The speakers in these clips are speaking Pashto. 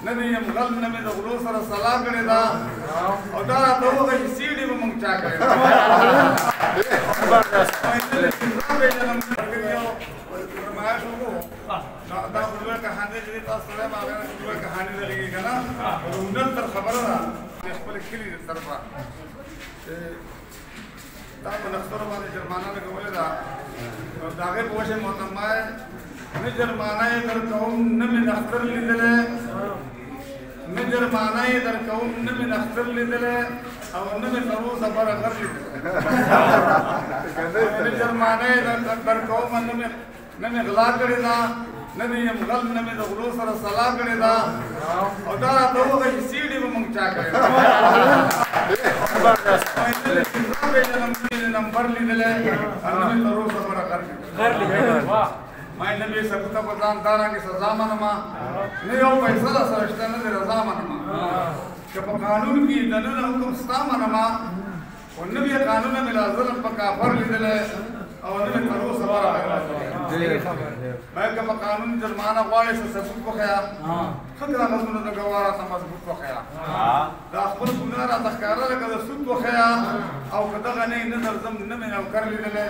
نبی یم غل نبی د غلو سره سلا کړې ده او دا راته ووایي چې سیډي به موږ چا کړې ده فرمایش وکړو دا خو لویه کهاني چې تاسو سره ما هغه لویه کهاني لګېږي که نه روندل تر خبره ده د خپل کلي طرفه دا په نښترو باندې جرمانه لګولې ده او د هغې په وجه مو ته ما نه جرمانه یې درکوم نه مې نښتر لیدلی نه جرمانه یې درکوم نه مې نښتر لیدلی او نه مې تر اوسه بره غر لیدلی نه جرمانه یې درکوم نه مې غلا کړې ده نه مې یم غل نه مې د غلو سره سلا کړې ده او دا راته ووایي چې سیډي به موږ چا کړې ده نمبر لیدلی او نه مې تر اوسه بره غر لیدلی ما نه مې ثبوته په ځان دارنګې سزا منمه نه یو پیسه را سره شته نه د رضا منمه که په قانون کې دننه حکم ستا منمه خو نه مې قانونه مې لا ظلم په کافر لیدلی او نه مې تر اوسه بره باید که په قانون جرمانه غواړې څه ثبوت وښیه ښه کاغذونه د ګواه راته مضبوط وښیه دا خپل ګناه راته ښکاره لکه د سود وښیه او که دغه نه یې نه درځم نه مې نوکر لیدلی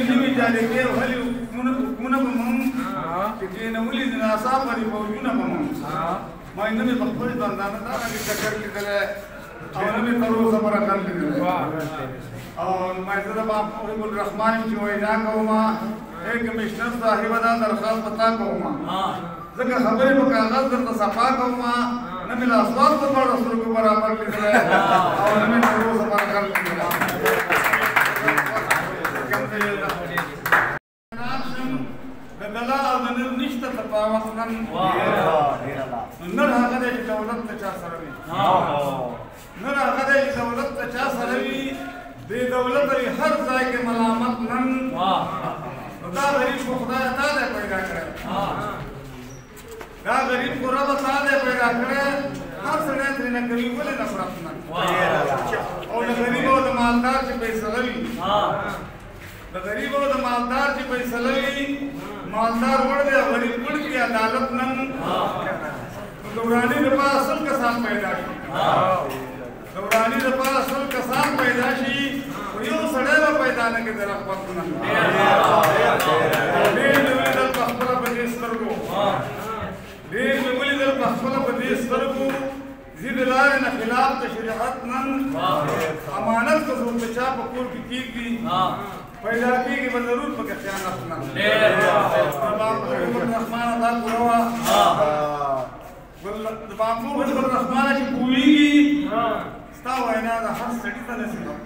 نوي جالبې او هلې حکمونه به موږ چې کېنولي د ناڅاپه دي فوجونه به موږ ما یې نه مې په خپل ژوندانه دغسې چکر لیدلی او نه مې تر اوسه بره غر لیدلی او ما زه د محبوب الرحمن یم چې وینا کوم کمیشنر صاحبه دا درخواست په تا کوم ځکه خبرې په کاغذ درته صفا کوم نه مې لاسوال په بړه سترګو برابر لیدلی او نه مې تر اوسه بره غر لیدلی نشته تفاوت نن نن هغه دی چې دولت ته چا سره وي نن هغه دی چې دولت ته چا سره وي دې دولت وي هر ځای کې ملامت نن دا غریب خو خدای تا دی پیدا کړی دا غریب خو ربه تا دی پیدا کړی هر سړی ترېنه کوي ولې نفرت نن او د غریب او د مالدار چې فیصله وي د غریب او د مالدار چې فیصله وي مالدار وړ دی او غریب وړ کړي عدالت نن دوراني دپاره سل کسان پیدا شي دوراني دپاره سل کسان پیدا شي خو یو سړی به پیدا نه کړي د رغبت نن ډېر مې ولیدل په خپله په دې سترګو ډېر مې ولیدل په خپله په دې سترګو ځي د لارې نه خلاف د شریعت نن امانت که څوک د چا په کور کې کېږدي پیدا کېږي به ضرور پکې خیانت نه الرحمن دا پوره وه د محبوب الرحمن چې پوهېږي ستا وینا د هر سړي ته نصیحت